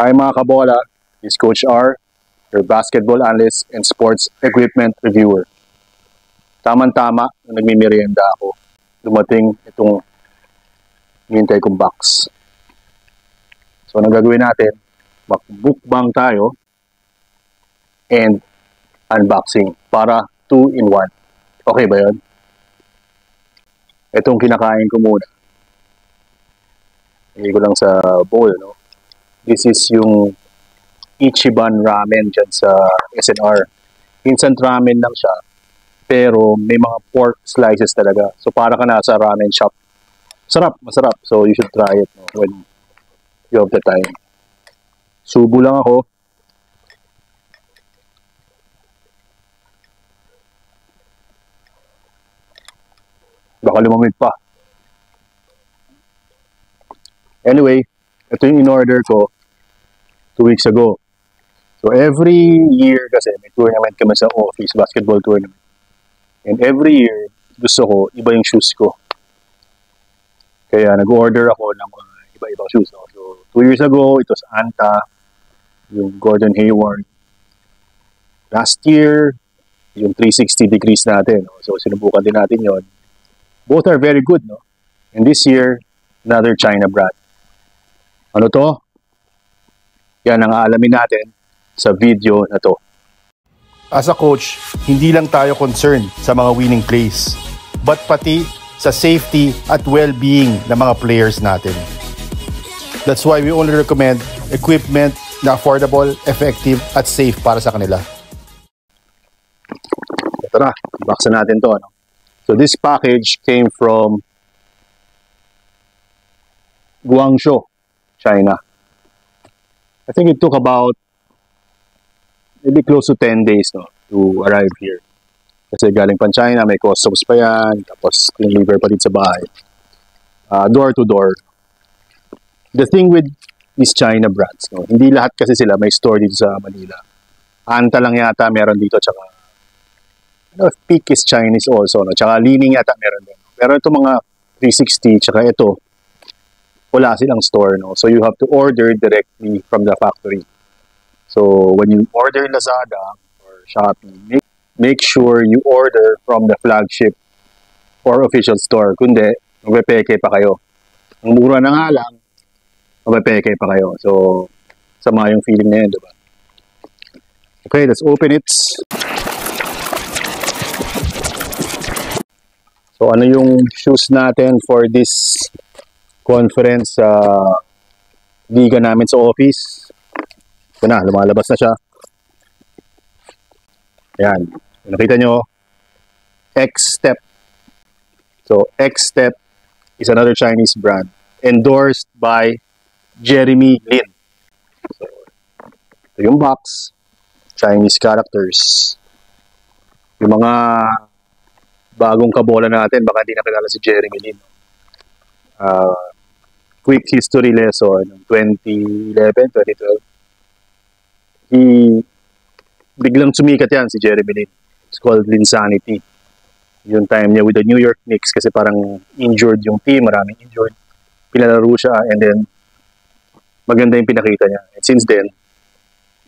Hi mga kabola, this is Coach R, your basketball analyst and sports equipment reviewer. Tama-tama na nagmimerienda ako. Dumating itong hintay kong box. So, ang gagawin natin, mag-bookbang tayo and unboxing para 2-in-1. Okay ba yun? Itong kinakain ko muna. Hindi ko lang sa bowl, no? This is yung Ichiban ramen dyan sa SNR. Instant ramen lang siya, pero may mga pork slices talaga. So para ka nasa ramen shop. Sarap, masarap. So you should try it, no, when you have the time. Subo lang ako. Baka lumamig pa. Anyway, ito yung in-order ko 2 weeks ago. So every year kasi may tournament kami sa office, basketball tournament. And every year, gusto ko, iba yung shoes ko. Kaya nag-order ako ng mga iba-ibang shoes. No? So 2 years ago, it was Anta, yung Gordon Hayward. Last year, yung 360 degrees natin. No? So sinubukan din natin yon. Both are very good, no? And this year, another China brand. Ano to? Yan ang aalamin natin sa video na to. As a coach, hindi lang tayo concerned sa mga winning plays, but pati sa safety at well-being ng mga players natin. That's why we only recommend equipment na affordable, effective, at safe para sa kanila. Ito na, unboxin natin to. Ano? So this package came from Guangzhou, China. I think it took about maybe close to 10 days, no, to arrive here. Kasi galing pa China, may customs pa yan, tapos deliver pa din sa bahay. Door to door. The thing with these China brands, no, hindi lahat kasi sila may store dito sa Manila. Anta lang yata meron dito, tsaka Peak is Chinese also, no, tsaka Lining yata meron din. Pero ito mga 360, tsaka ito, wala silang store, no? So you have to order directly from the factory. So when you order Lazada or Shopee, make sure you order from the flagship or official store. Kundi, magpepeke pa kayo. Ang mura na nga lang, magpepeke pa kayo. So, sama yung feeling na yun, diba? Okay, let's open it. So, ano yung shoes natin for this conference sa liga namin sa office? Ito na, lumalabas na siya. Ayan. Nakita nyo, X-Step. So, X-Step is another Chinese brand endorsed by Jeremy Lin. So, ito yung box. Chinese characters. Yung mga bagong kabola natin, baka hindi nakilala si Jeremy Lin. Quick history lesson, 2011, 2012. Biglang sumikat yan si Jeremy Lin. It's called Linsanity. Yung time niya with the New York Knicks kasi parang injured yung team, maraming injured. Pinalaro siya and then maganda yung pinakita niya. And since then,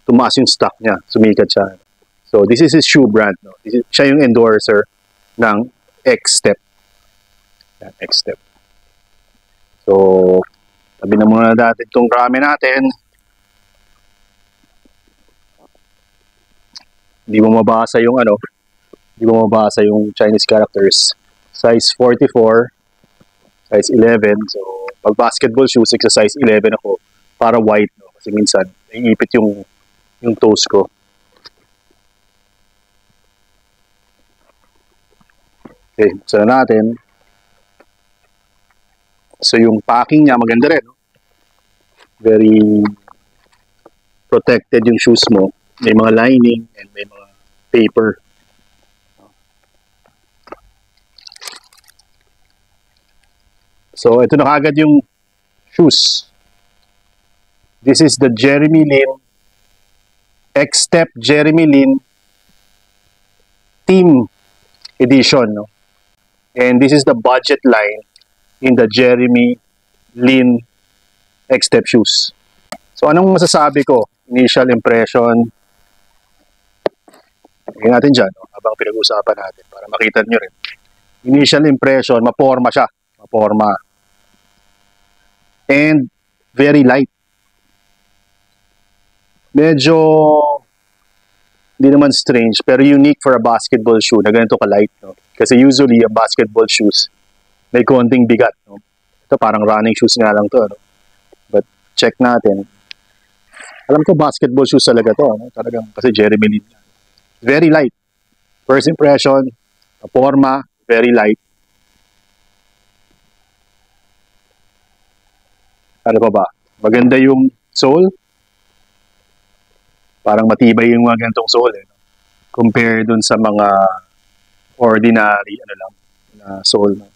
tumaas yung stock niya, sumikat siya. So this is his shoe brand. No? Siya yung endorser ng X-Step. X-Step. So, sabi na muna natin itong ramen natin. Hindi mo mabasa yung hindi mo mabasa yung Chinese characters. Size 44, size 11. So, pag basketball shoes, sa size 11 ako para white, no? Kasi minsan, naiipit yung toes ko. Okay, buksan na natin. So, yung packing niya, maganda rin. No? Very protected yung shoes mo. May mga lining and may mga paper. So, ito na kagad yung shoes. This is the Jeremy Lin X-Step Jeremy Lin Team Edition. No? And this is the budget line in the Jeremy Lin X-Step shoes. So anong masasabi ko? Initial impression. Tingnan natin dyan, no? Habang pinag-usapan natin para makita nyo rin. Initial impression, maporma siya. Maporma. And very light. Medyo hindi naman strange, pero unique for a basketball shoe na ganito ka-light. No? Kasi usually, ang basketball shoes, may konting bigat. No? Ito parang running shoes nga lang to. No? But check natin. Alam ko basketball shoes talaga to. No? Talagang, kasi Jeremy Lin. Very light. First impression, forma, very light. Ano pa ba? Maganda yung sole. Parang matibay yung mga ganitong sole. No? Compare dun sa mga ordinary, ano lang, na sole. No?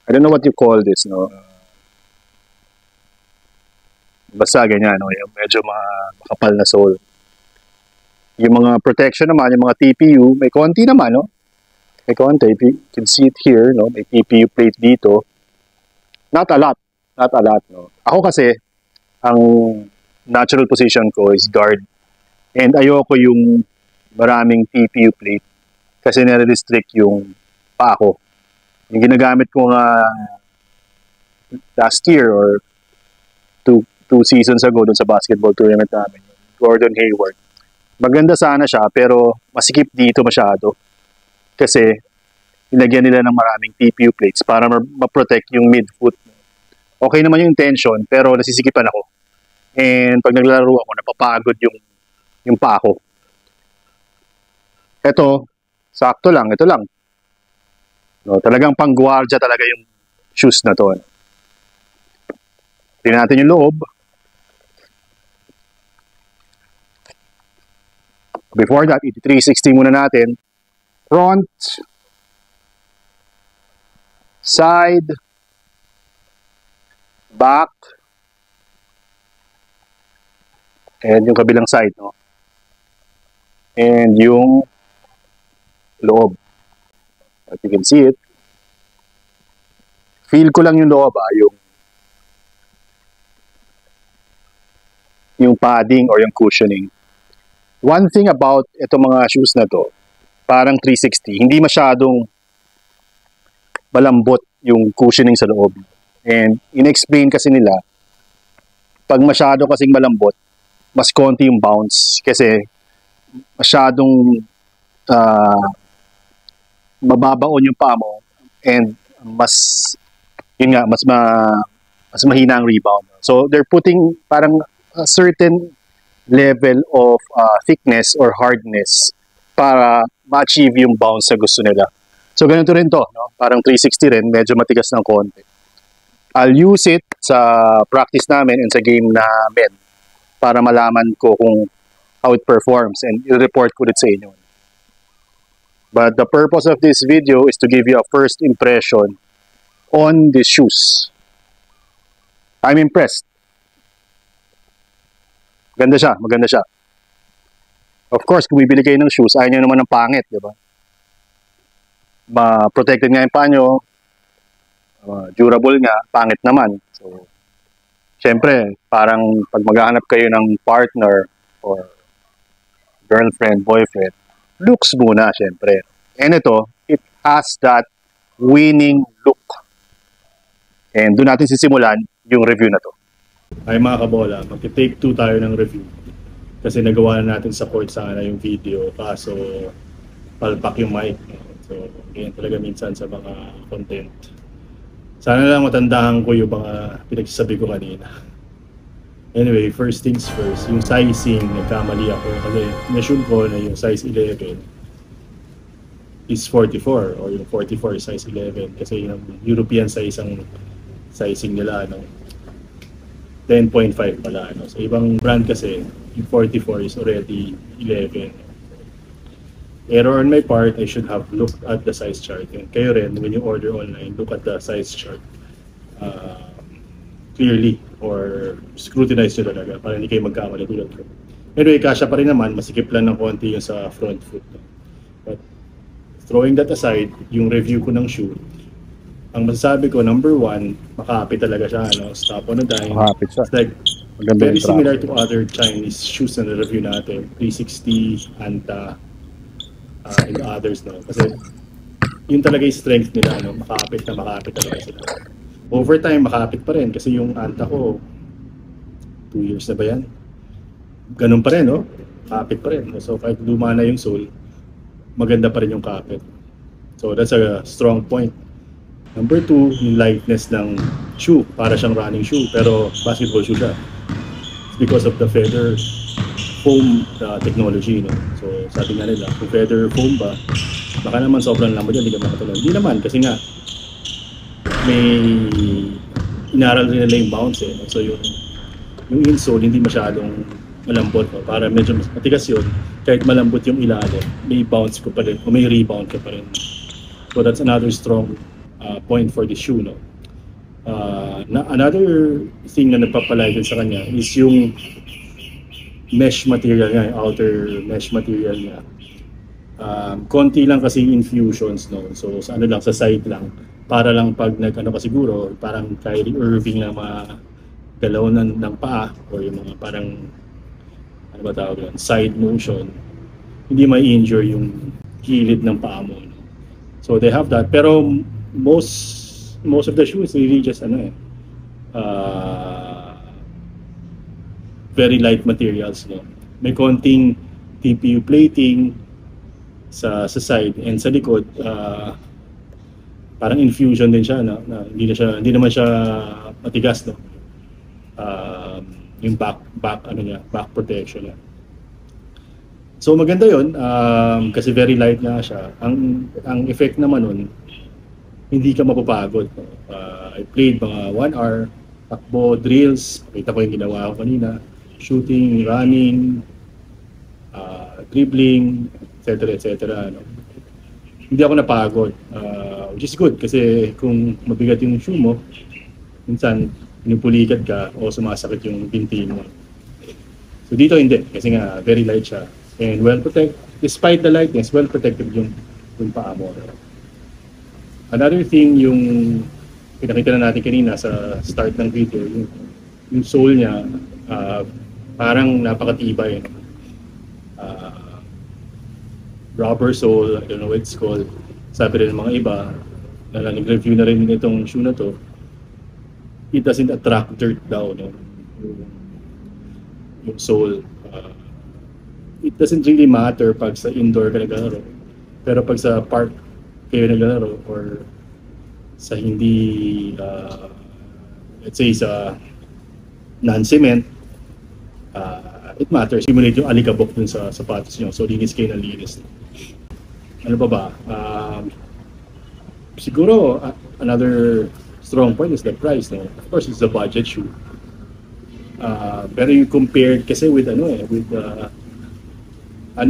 I don't know what you call this, no? Basta ganyan, no? Yung medyo makapal na sole. Yung mga protection naman, yung mga TPU, may konti naman, no? May konti. You can see it here, no? May TPU plate dito. Not a lot. Not a lot, no? Ako kasi, ang natural position ko is guard. And ayoko yung maraming TPU plate kasi nare-restrict yung paa ko. Yung ginagamit ko nga last year or two seasons ago dun sa basketball tournament namin, Gordon Hayward. Maganda sana siya pero masikip dito masyado kasi nilagyan nila ng maraming TPU plates para ma-protect yung midfoot. Okay naman yung intention pero nasisikipan ako. And pag naglalaro ako, napapagod yung paa ko. Ito, sakto lang, ito lang. No, talagang pang-guardia talaga yung shoes na to. Tingnan natin yung loob. Before that, 360 muna natin. Front, side, back, and yung kabilang side, no? And yung loob. As you can see it. Feel ko lang yung loob, yung padding or yung cushioning. One thing about itong mga shoes na to, parang 360, hindi masyadong malambot yung cushioning sa loob. And in-explain kasi nila, pag masyado kasing malambot, mas konti yung bounce kasi masyadong mababaon yung paa mo and mas mahina ang rebound. So they're putting parang a certain level of thickness or hardness para ma-achieve yung bounce na gusto nila. So ganito rin to, no? Parang 360 rin, medyo matigas ng konti. I'll use it sa practice namin and sa game namin para malaman ko kung how it performs and i-report ko ulit sa inyo. But the purpose of this video is to give you a first impression on these shoes. I'm impressed. Maganda siya, maganda siya. Of course, kung bibili kayo ng shoes, ayaw nyo naman ng pangit, di ba? Ma-protected nga yung paa nyo, durable nga, pangit naman. So, syempre, parang pag maghahanap kayo ng partner or girlfriend, boyfriend, looks muna, syempre. And ito, it has that winning look. And doon natin sisimulan yung review na to. Ay mga kabola, mag-take 2 tayo ng review. Kasi nagawa na natin sa court sana yung video, kaso palpak yung mic. So, ganyan talaga minsan sa mga content. Sana lang matandahan ko yung mga pinagsasabi ko kanina. Anyway, first things first, yung sizing, nagkamali ako kasi na-assume ko na yung size 11 is 44 or yung 44 size 11 kasi yung European size ang sizing nila, no? 10.5 pala, no? So ibang brand kasi yung 44 is already 11. Error on my part, I should have looked at the size chart. And kayo rin, when you order online, look at the size chart clearly or scrutinize nyo talaga para hindi kayo magkamali tulad ko. Anyway, kasya pa rin naman, masikip lang ng konti yung sa front foot. But throwing that aside, yung review ko ng shoe, ang masasabi ko, number one, makapit talaga siya, no? Stop on a dime. Makapit siya. It's like Maganda very yung similar traction. to other Chinese shoes na review natin, 360, Anta, and others, no? Kasi yun talaga yung strength nila, no? Makapit talaga sila. Over time, makapit pa rin kasi yung Anta ko, 2 years na ba yan? Ganun pa rin, no? Kapit pa rin. So kahit luma na yung sole, maganda pa rin yung kapit. So that's a strong point. Number 2, yung lightness ng shoe. Para siyang running shoe, pero basketball shoe siya. It's because of the feather foam technology, no? So sabi nga nila, kung feather foam ba, baka naman sobrang lambat yan, hindi ka makatulog. Hindi naman, kasi nga, may inaral rin nila yung bounce, eh. So yung insole, hindi masyadong malambot, no? Para medyo mas matigas yun, kahit malambot yung ilalim, may bounce ko pa rin, o may rebound ka pa rin. So that's another strong point for the shoe, no? Another thing na nagpapalike sa kanya is yung mesh material niya, yung outer mesh material niya. Konti lang kasi infusions, no? So sa ano lang, sa side lang, para lang pag nag-ano ka siguro, parang Kyrie Irving na mga galaw ng paa, or yung mga parang ano ba tawag yun, side motion, hindi may injure yung gilid ng paa mo, no? So they have that, pero most of the shoes really just very light materials, no? May konting TPU plating sa side, and sa likod parang infusion din siya, no? Hindi naman siya matigas, no? Yung back protection niya. So maganda 'yon, kasi very light nga siya. Ang effect naman nun, hindi ka mapapagod, no? I played mga 1 hour, takbo, drills, kita ko yung ginawa ko kanina, shooting, running, dribbling, etc. No? Hindi ako napagod, which is good kasi kung mabigat yung shoe mo, minsan pinupulikat ka o sumasakit yung binti mo. So dito hindi, kasi nga very light siya and well protected. Despite the lightness, well protected yung paa mo. Another thing, yung pinakita na natin kanina sa start ng video, yung sole niya, parang napakatibay. Rubber sole, I don't know what it's called. Sabi rin ng mga iba, na nag-review na rin itong shoe na to, it doesn't attract dirt daw, no? Yung sole. It doesn't really matter pag sa indoor ka naglalaro. Pero pag sa park kayo naglalaro, or sa hindi, let's say sa non-cement, it matters. Simulate yung alikabok dun sa sapatos nyo. So linis kayo ng linis. Ano pa ba? Siguro, another strong point is the price, no? Of course, it's a budget shoe. Pero you compared kasi with ano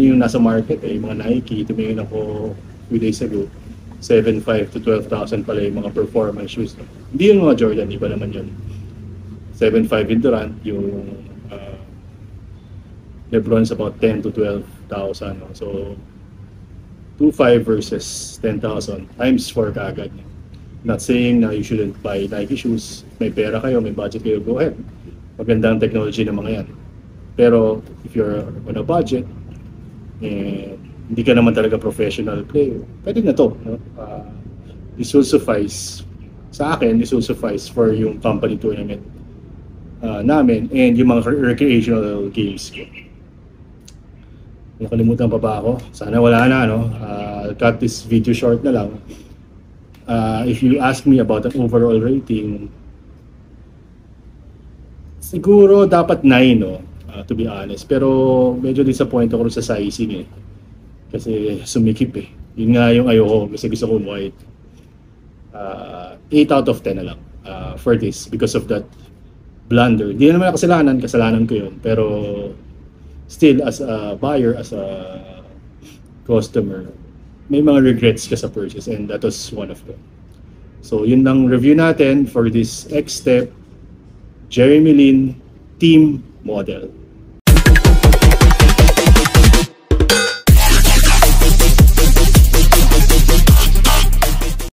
yung nasa market, yung mga Nike, tumingin ako a few days ago, 7,500 to 12,000 pala yung mga performance shoes, no? Hindi yung mga Jordan, iba naman yun. 7,500 yung Durant, yung LeBron's about 10 to 12,000, no? So 2,500 versus 10,000 times 4 kaagad. Not saying na you shouldn't buy Nike shoes. May pera kayo, may budget kayo, go ahead. Magandang technology ng mga yan. Pero if you're on a budget and hindi ka naman talaga professional player, pwede na to, no? This will suffice sa akin. This will suffice for yung company tournament namin and yung mga recreational games ko. Nakalimutan pa ba ako? Sana wala na, no? I'll cut this video short na lang. If you ask me about an overall rating, siguro dapat 9, no? To be honest. Pero medyo disappoint ako sa sizing, eh. Kasi sumikip, eh. Yun nga yung ayoko, kasi gusto ko white. 8 out of 10 na lang for this because of that blunder. Di naman kasalanan ko yun. Pero still, as a buyer, as a customer, may mga regrets ka sa purchase, and that was one of them. So yun lang review natin for this X-Step Jeremy Lin team model.